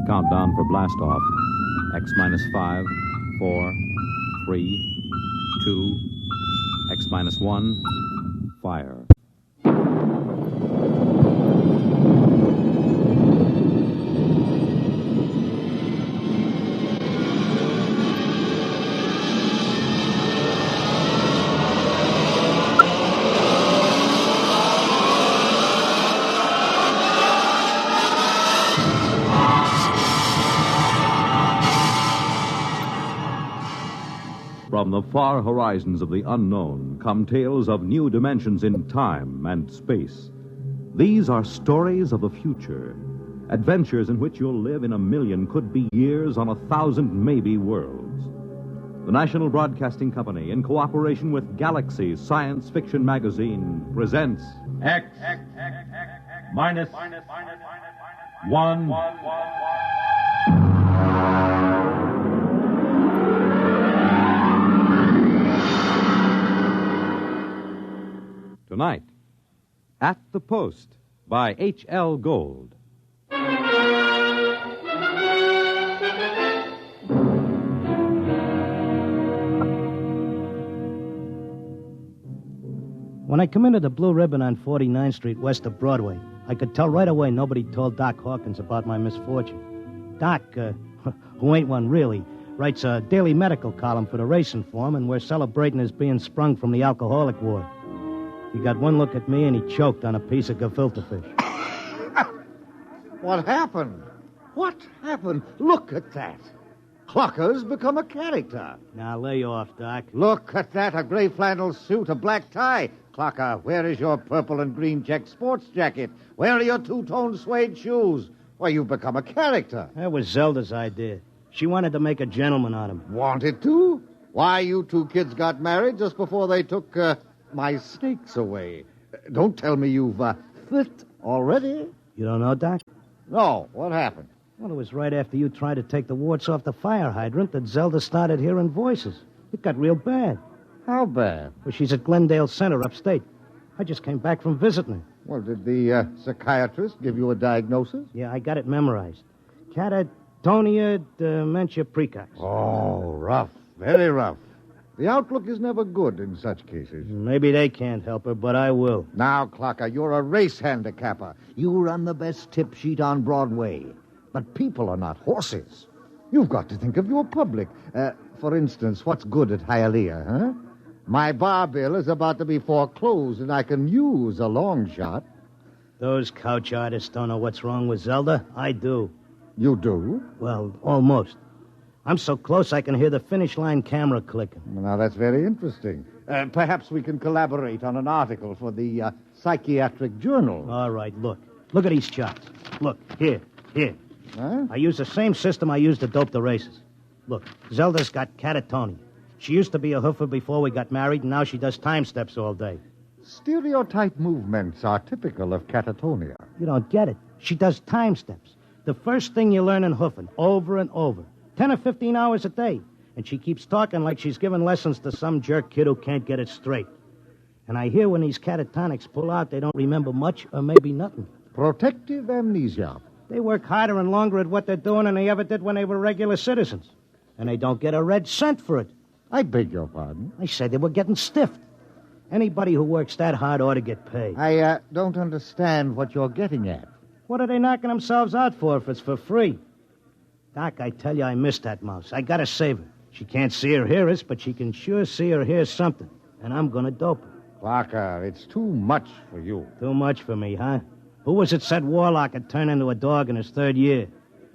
Countdown for blast off. X minus 5, 4, 3, 2, X minus 1, fire. From the far horizons of the unknown come tales of new dimensions in time and space. These are stories of the future, adventures in which you'll live in a million could-be years on 1,000 maybe worlds. The National Broadcasting Company, in cooperation with Galaxy Science Fiction Magazine, presents X minus 1. Tonight, At the Post by H.L. Gold. When I come into the Blue Ribbon on 49th Street west of Broadway, I could tell right away nobody told Doc Hawkins about my misfortune. Doc, who ain't one really, writes a daily medical column for the Racing Form, and we're celebrating his being sprung from the alcoholic ward. He got one look at me, and he choked on a piece of gefilte fish. What happened? What happened? Look at that. Clocker's become a character. Now, lay off, Doc. Look at that, a gray flannel suit, a black tie. Clocker, where is your purple and green check sports jacket? Where are your two-tone suede shoes? Why, you've become a character. That was Zelda's idea. She wanted to make a gentleman out of him. Wanted to? Why, you two kids got married just before they took my snakes away. Don't tell me you've fit already. You don't know, Doc? No, what happened? Well, it was right after you tried to take the warts off the fire hydrant that Zelda started hearing voices. It got real bad. How bad? Well, she's at Glendale Center upstate. I just came back from visiting her. Well, did the psychiatrist give you a diagnosis? Yeah, I got it memorized. Catatonia dementia precox. Oh, rough. Very rough. The outlook is never good in such cases. Maybe they can't help her, but I will. Now, Clocker, you're a race handicapper. You run the best tip sheet on Broadway. But people are not horses. You've got to think of your public. For instance, what's good at Hialeah, huh? My bar bill is about to be foreclosed, and I can use a long shot. Those couch artists don't know what's wrong with Zelda. I do. You do? Well, almost. I'm so close I can hear the finish line camera clicking. Now, that's very interesting. Perhaps we can collaborate on an article for the Psychiatric Journal. All right, look. Look at these charts. Look, here. Huh? I use the same system I used to dope the races. Look, Zelda's got catatonia. She used to be a hoofer before we got married, and now she does time steps all day. Stereotype movements are typical of catatonia. You don't get it. She does time steps. The first thing you learn in hoofing, over and over. 10 or 15 hours a day. And she keeps talking like she's giving lessons to some jerk kid who can't get it straight. And I hear when these catatonics pull out, they don't remember much or maybe nothing. Protective amnesia. They work harder and longer at what they're doing than they ever did when they were regular citizens. And they don't get a red cent for it. I beg your pardon? I said they were getting stiffed. Anybody who works that hard ought to get paid. I don't understand what you're getting at. What are they knocking themselves out for if it's for free? Doc, I tell you, I miss that mouse. I gotta save her. She can't see or hear us, but she can sure see or hear something. And I'm gonna dope her. Clarker, it's too much for you. Too much for me, huh? Who was it said Warlock had turned into a dog in his third year?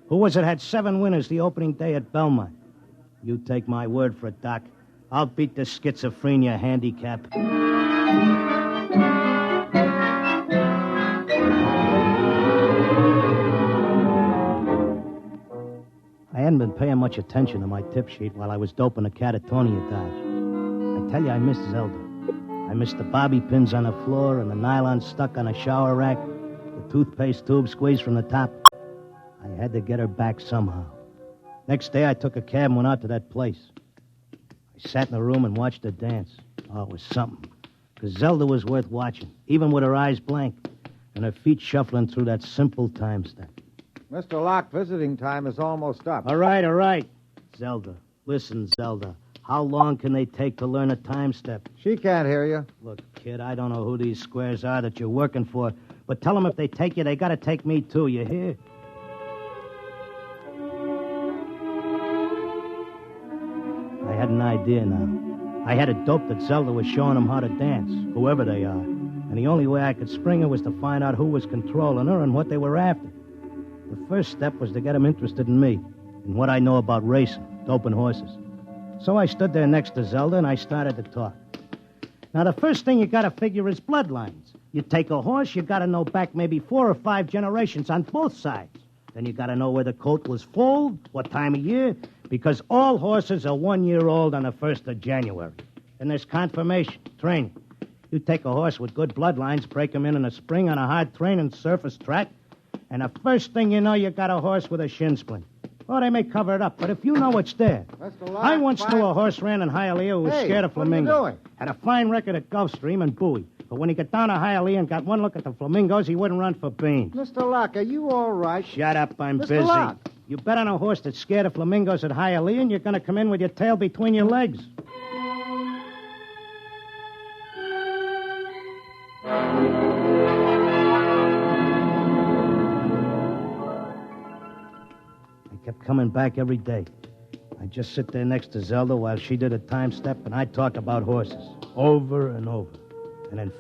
Who was it had 7 winners the opening day at Belmont? You take my word for it, Doc. I'll beat the schizophrenia handicap. I hadn't been paying much attention to my tip sheet while I was doping a catatonia dodge. I tell you, I missed Zelda. I missed the bobby pins on the floor and the nylon stuck on a shower rack, the toothpaste tube squeezed from the top. I had to get her back somehow. Next day, I took a cab and went out to that place. I sat in the room and watched her dance. Oh, it was something. Because Zelda was worth watching, even with her eyes blank and her feet shuffling through that simple time step. Mr. Locke, visiting time is almost up. All right. Zelda, listen, Zelda. How long can they take to learn a time step? She can't hear you. Look, kid, I don't know who these squares are that you're working for, but tell them if they take you, they got to take me, too. You hear? I had an idea now. I had it doped that Zelda was showing them how to dance, whoever they are. And the only way I could spring her was to find out who was controlling her and what they were after. The first step was to get them interested in me, and what I know about racing, doping horses. So I stood there next to Zelda, and I started to talk. Now, the first thing you got to figure is bloodlines. You take a horse, you got to know back maybe 4 or 5 generations on both sides. Then you got to know where the coat was full, what time of year, because all horses are 1 year old on the 1st of January. Then there's confirmation, training. You take a horse with good bloodlines, break him in a spring on a hard training surface track, and the first thing you know, you got a horse with a shin splint. Or they may cover it up, but if you know it's there. Mr. Locke, I once knew a horse ran in Hialeah who was scared of flamingos. What are you doing? Had a fine record at Gulfstream and Bowie. But when he got down to Hialeah and got one look at the flamingos, he wouldn't run for beans. Mr. Locke, are you all right? Shut up, I'm Mr. busy. Locke. You bet on a horse that's scared of flamingos at Hialeah, and you're going to come in with your tail between your legs. Kept coming back every day. I'd just sit there next to Zelda while she did a time step, and I'd talk about horses over and over. And then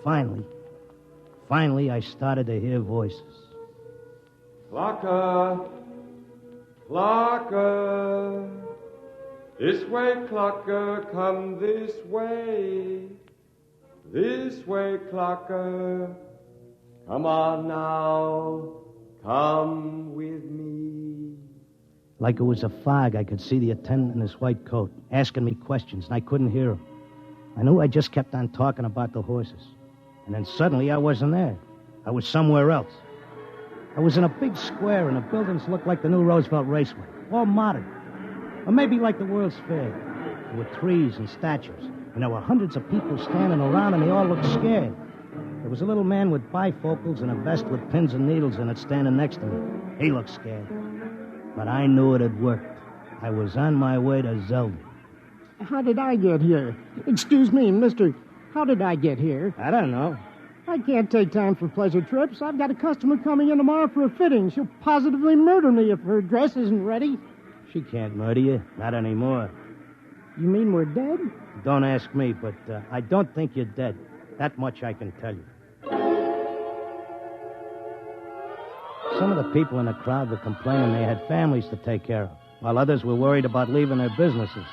finally, I started to hear voices. Clocker! Clocker! This way, Clocker, come this way. This way, Clocker. Come on now, come with me. Like it was a fog, I could see the attendant in his white coat, asking me questions, and I couldn't hear him. I knew I just kept on talking about the horses. And then suddenly I wasn't there. I was somewhere else. I was in a big square, and the buildings looked like the new Roosevelt Raceway, all modern. Or maybe like the World's Fair. There were trees and statues, and there were hundreds of people standing around, and they all looked scared. There was a little man with bifocals and a vest with pins and needles in it standing next to me. He looked scared. But I knew it had worked. I was on my way to Zelda. How did I get here? Excuse me, mister. How did I get here? I don't know. I can't take time for pleasure trips. I've got a customer coming in tomorrow for a fitting. She'll positively murder me if her dress isn't ready. She can't murder you. Not anymore. You mean we're dead? Don't ask me, but I don't think you're dead. That much I can tell you. Some of the people in the crowd were complaining they had families to take care of, while others were worried about leaving their businesses.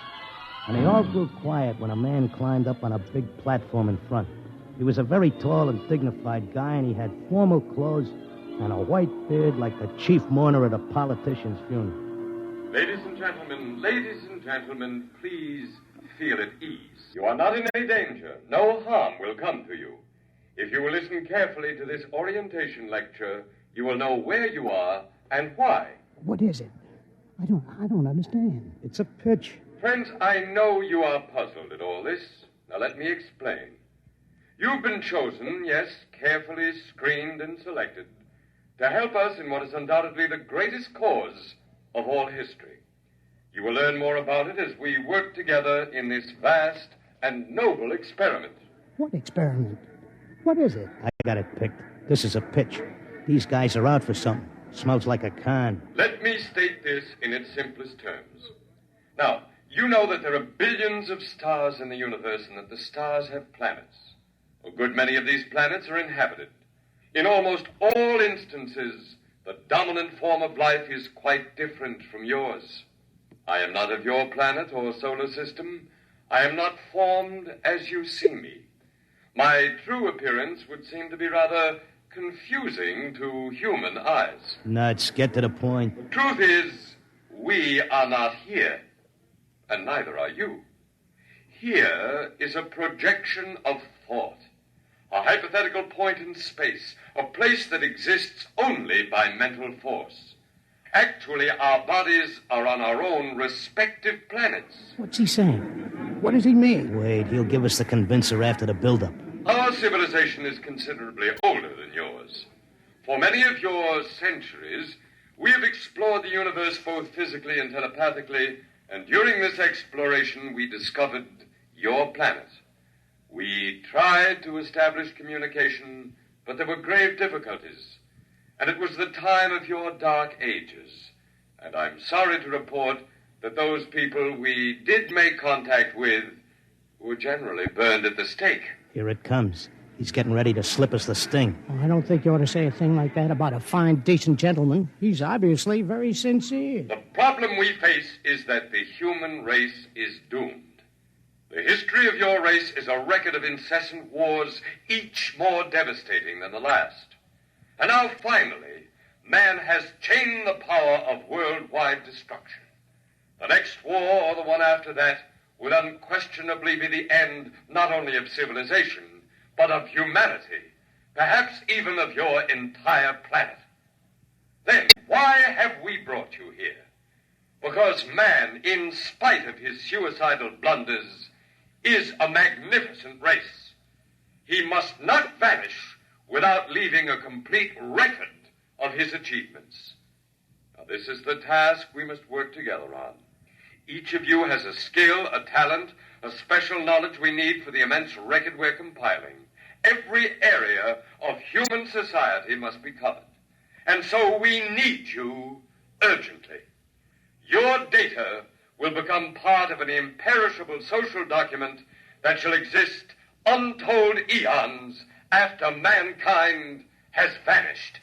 And they all grew quiet when a man climbed up on a big platform in front. He was a very tall and dignified guy, and he had formal clothes and a white beard like the chief mourner at a politician's funeral. Ladies and gentlemen, please feel at ease. You are not in any danger. No harm will come to you. If you will listen carefully to this orientation lecture, you will know where you are and why. What is it? I don't understand. It's a pitch. Friends, I know you are puzzled at all this. Now let me explain. You've been chosen, yes, carefully screened and selected, to help us in what is undoubtedly the greatest cause of all history. You will learn more about it as we work together in this vast and noble experiment. What experiment? What is it? I got it picked. This is a pitch. These guys are out for something. Smells like a con. Let me state this in its simplest terms. Now, you know that there are billions of stars in the universe and that the stars have planets. A good many of these planets are inhabited. In almost all instances, the dominant form of life is quite different from yours. I am not of your planet or solar system. I am not formed as you see me. My true appearance would seem to be rather confusing to human eyes. Nuts, get to the point. Truth is, we are not here, and neither are you. Here is a projection of thought, a hypothetical point in space, a place that exists only by mental force. Actually, our bodies are on our own respective planets. What's he saying? What does he mean? Wait, he'll give us the convincer after the build-up. Our civilization is considerably older than yours. For many of your centuries, We have explored the universe both physically and telepathically, and during this exploration, we discovered your planet. We tried to establish communication, but there were grave difficulties. And it was the time of your dark ages. And I'm sorry to report that those people we did make contact with were generally burned at the stake. Here it comes. He's getting ready to slip us the sting. Oh, I don't think you ought to say a thing like that about a fine, decent gentleman. He's obviously very sincere. The problem we face is that the human race is doomed. The history of your race is a record of incessant wars, each more devastating than the last. And now, finally, man has chained the power of worldwide destruction. The next war, or the one after that, would unquestionably be the end not only of civilization, but of humanity, perhaps even of your entire planet. Then, why have we brought you here? Because man, in spite of his suicidal blunders, is a magnificent race. He must not vanish without leaving a complete record of his achievements. Now, this is the task we must work together on. Each of you has a skill, a talent, a special knowledge we need for the immense record we're compiling. Every area of human society must be covered. And so we need you urgently. Your data will become part of an imperishable social document that shall exist untold eons after mankind has vanished.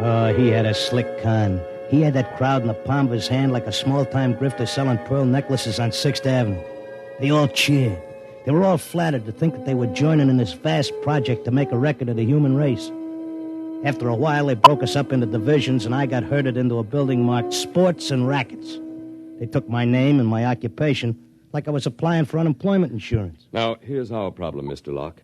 Oh, he had a slick con. He had that crowd in the palm of his hand like a small-time grifter selling pearl necklaces on 6th Avenue. They all cheered. They were all flattered to think that they were joining in this vast project to make a record of the human race. After a while, they broke us up into divisions, and I got herded into a building marked Sports and Rackets. They took my name and my occupation like I was applying for unemployment insurance. Now, here's our problem, Mr. Locke.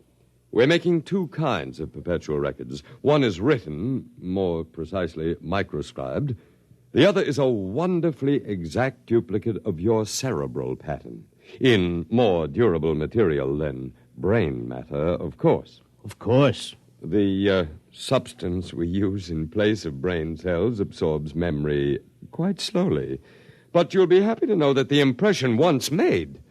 We're making two kinds of perpetual records. One is written, more precisely microscribed. The other is a wonderfully exact duplicate of your cerebral pattern, in more durable material than brain matter, of course. Of course. The substance we use in place of brain cells absorbs memory quite slowly. But you'll be happy to know that the impression once made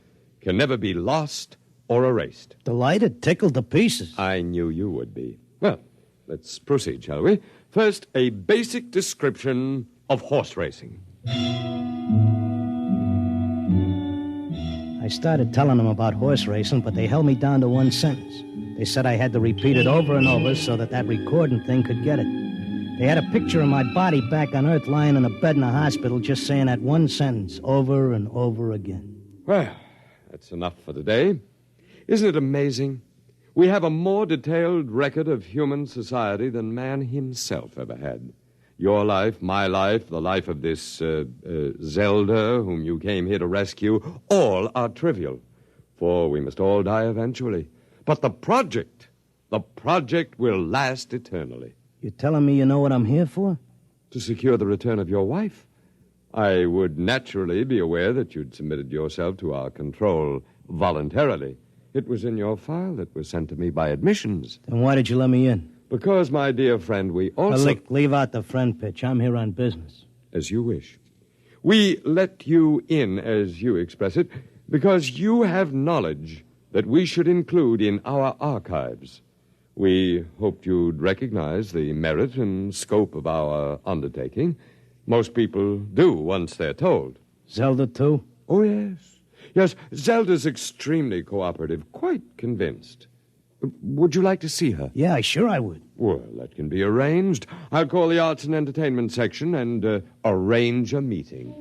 can never be lost or erased. Delighted, tickled to pieces. I knew you would be. Well, let's proceed, shall we? First, a basic description of horse racing. I started telling them about horse racing, but they held me down to one sentence. They said I had to repeat it over and over so that recording thing could get it. They had a picture of my body back on Earth lying in a bed in a hospital just saying that one sentence over and over again. Well, that's enough for today. Isn't it amazing? We have a more detailed record of human society than man himself ever had. Your life, my life, the life of this Zelda, whom you came here to rescue, all are trivial, for we must all die eventually. But the project will last eternally. You telling me you know what I'm here for? To secure the return of your wife. I would naturally be aware that you'd submitted yourself to our control voluntarily. It was in your file that was sent to me by admissions. Then why did you let me in? Because, my dear friend, we also... Look, leave out the friend pitch. I'm here on business. As you wish. We let you in, as you express it, because you have knowledge that we should include in our archives. We hoped you'd recognize the merit and scope of our undertaking. Most people do once they're told. Zelda, too? Oh, yes. Yes, Zelda's extremely cooperative, quite convinced. Would you like to see her? Yeah, sure I would. Well, that can be arranged. I'll call the Arts and Entertainment section and arrange a meeting.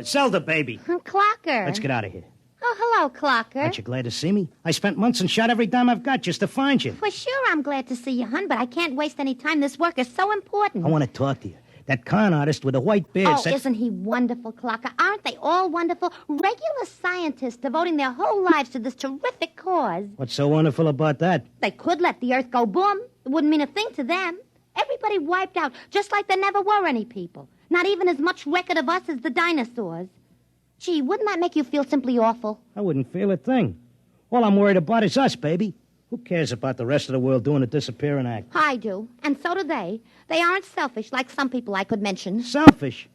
Zelda, baby. Clocker. Let's get out of here. Oh, hello, Clocker. Aren't you glad to see me? I spent months and shot every dime I've got just to find you. For sure I'm glad to see you, hon, but I can't waste any time. This work is so important. I want to talk to you. That con artist with the white beard said... isn't he wonderful, Clocker? Aren't they all wonderful? Regular scientists devoting their whole lives to this terrific cause. What's so wonderful about that? They could let the Earth go boom. It wouldn't mean a thing to them. Everybody wiped out, just like there never were any people. Not even as much record of us as the dinosaurs. Gee, wouldn't that make you feel simply awful? I wouldn't feel a thing. All I'm worried about is us, baby. Who cares about the rest of the world doing a disappearing act? I do, and so do they. They aren't selfish like some people I could mention. Selfish?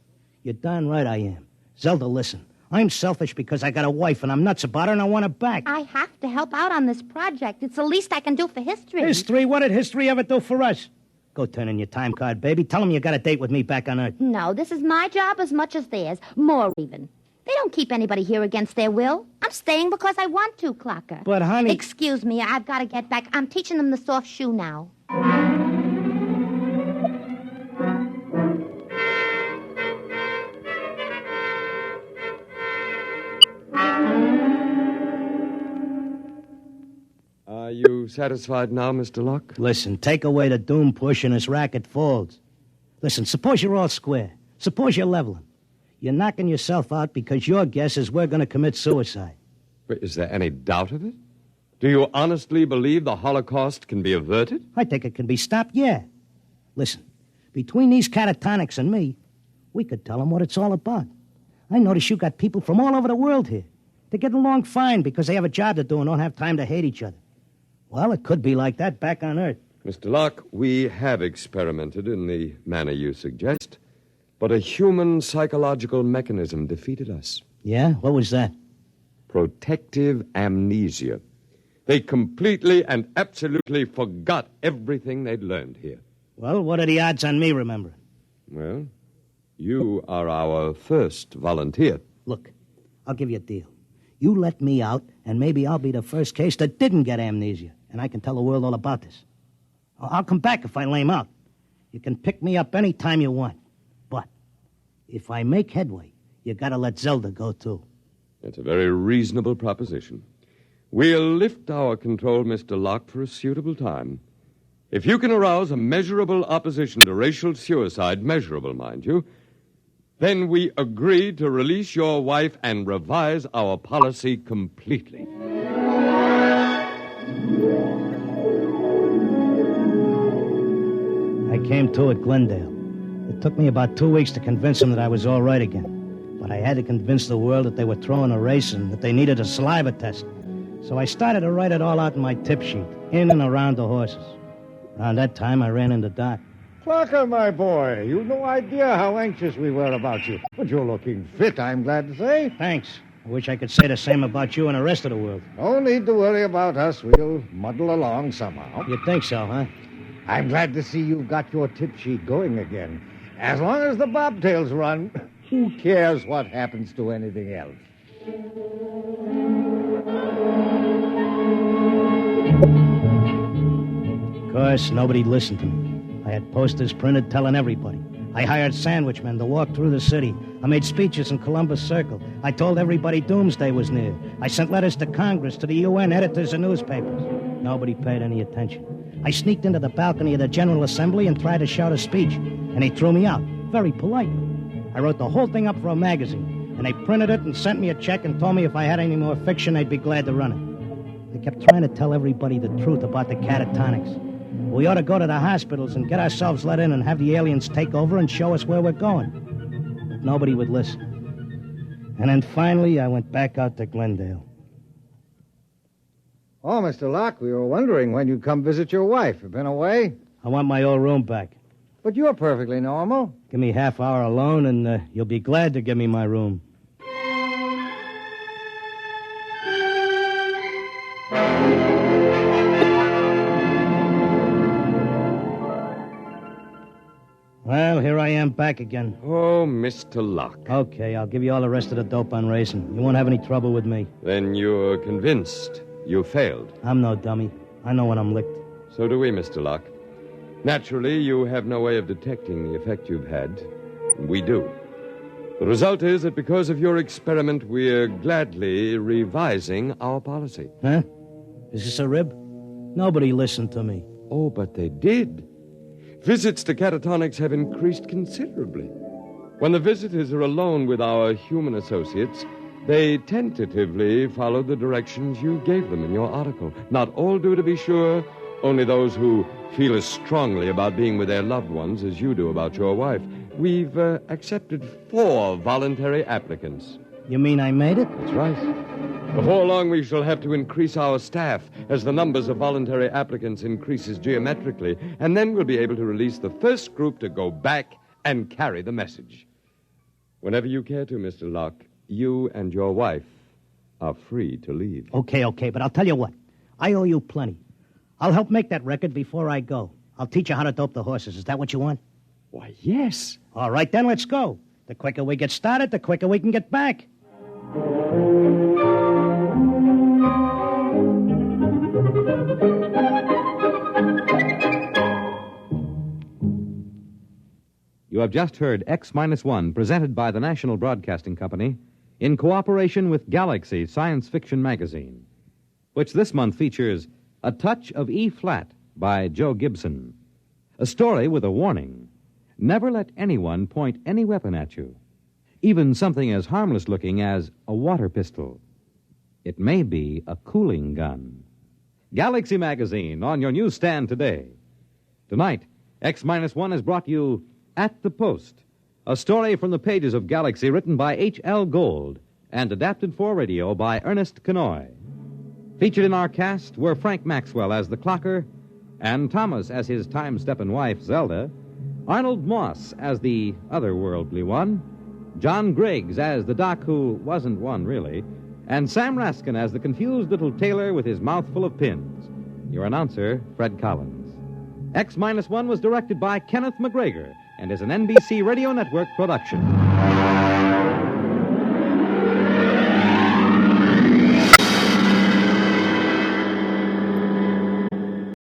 You're darn right I am. Zelda, listen. I'm selfish because I got a wife and I'm nuts about her and I want her back. I have to help out on this project. It's the least I can do for history. History? What did history ever do for us? Go turn in your time card, baby. Tell them you got a date with me back on Earth. No, this is my job as much as theirs. More even. They don't keep anybody here against their will. I'm staying because I want to, Clocker. But, honey... Excuse me, I've got to get back. I'm teaching them the soft shoe now. Are you satisfied now, Mr. Locke? Listen, take away the doom push and this racket folds. Listen, suppose you're all square. Suppose you're leveling. You're knocking yourself out because your guess is we're going to commit suicide. But is there any doubt of it? Do you honestly believe the Holocaust can be averted? I think it can be stopped, yeah. Listen, between these catatonics and me, we could tell them what it's all about. I notice you got people from all over the world here. They get along fine because they have a job to do and don't have time to hate each other. Well, it could be like that back on Earth. Mr. Locke, we have experimented in the manner you suggest, but a human psychological mechanism defeated us. Yeah? What was that? Protective amnesia. They completely and absolutely forgot everything they'd learned here. Well, what are the odds on me remembering? Well, you are our first volunteer. Look, I'll give you a deal. You let me out, and maybe I'll be the first case that didn't get amnesia, and I can tell the world all about this. I'll come back if I lame out. You can pick me up any time you want. But if I make headway, you gotta let Zelda go, too. That's a very reasonable proposition. We'll lift our control, Mr. Locke, for a suitable time. If you can arouse a measurable opposition to racial suicide, measurable, mind you, then we agree to release your wife and revise our policy completely. I came to at Glendale. It took me about 2 weeks to convince them that I was all right again. But I had to convince the world that they were throwing a race and that they needed a saliva test. So I started to write it all out in my tip sheet, in and around the horses. Around that time, I ran into Doc. Clocker, my boy, you've no idea how anxious we were about you. But you're looking fit, I'm glad to say. Thanks. I wish I could say the same about you and the rest of the world. No need to worry about us. We'll muddle along somehow. You think so, huh? I'm glad to see you've got your tip sheet going again. As long as the bobtails run, who cares what happens to anything else? Of course, nobody listened to me. I had posters printed telling everybody. I hired sandwich men to walk through the city. I made speeches in Columbus Circle. I told everybody doomsday was near. I sent letters to Congress, to the UN, editors of newspapers. Nobody paid any attention. I sneaked into the balcony of the General Assembly and tried to shout a speech, and they threw me out, very politely. I wrote the whole thing up for a magazine, and they printed it and sent me a check and told me if I had any more fiction, they'd be glad to run it. They kept trying to tell everybody the truth about the catatonics. We ought to go to the hospitals and get ourselves let in and have the aliens take over and show us where we're going. But nobody would listen. And then finally, I went back out to Glendale. Oh, Mr. Locke, we were wondering when you'd come visit your wife. You been away? I want my old room back. But you're perfectly normal. Give me half hour alone, and you'll be glad to give me my room. Well, here I am back again. Oh, Mr. Locke. Okay, I'll give you all the rest of the dope on racing. You won't have any trouble with me. Then you're convinced you failed. I'm no dummy. I know when I'm licked. So do we, Mr. Locke. Naturally, you have no way of detecting the effect you've had. We do. The result is that because of your experiment, we're gladly revising our policy. Huh? Is this a rib? Nobody listened to me. Oh, but they did. Visits to catatonics have increased considerably. When the visitors are alone with our human associates, they tentatively follow the directions you gave them in your article. Not all do, to be sure, only those who feel as strongly about being with their loved ones as you do about your wife. We've accepted 4 voluntary applicants. You mean I made it? That's right. Before long, we shall have to increase our staff as the numbers of voluntary applicants increases geometrically, and then we'll be able to release the first group to go back and carry the message. Whenever you care to, Mr. Locke, you and your wife are free to leave. Okay, but I'll tell you what. I owe you plenty. I'll help make that record before I go. I'll teach you how to dope the horses. Is that what you want? Why, yes. All right, then, let's go. The quicker we get started, the quicker we can get back. You have just heard X-1, presented by the National Broadcasting Company in cooperation with Galaxy Science Fiction Magazine, which this month features A Touch of E-Flat by Joe Gibson, a story with a warning. Never let anyone point any weapon at you, even something as harmless-looking as a water pistol. It may be a cooling gun. Galaxy Magazine on your newsstand today. Tonight, X-1 has brought you At the Post, a story from the pages of Galaxy written by H.L. Gold and adapted for radio by Ernest Kinoy. Featured in our cast were Frank Maxwell as the clocker, and Thomas as his time-steppin' wife, Zelda, Arnold Moss as the otherworldly one, John Griggs as the doc who wasn't one, really, and Sam Raskyn as the confused little tailor with his mouth full of pins. Your announcer, Fred Collins. X-1 was directed by Kenneth MacGregor and is an NBC Radio Network production.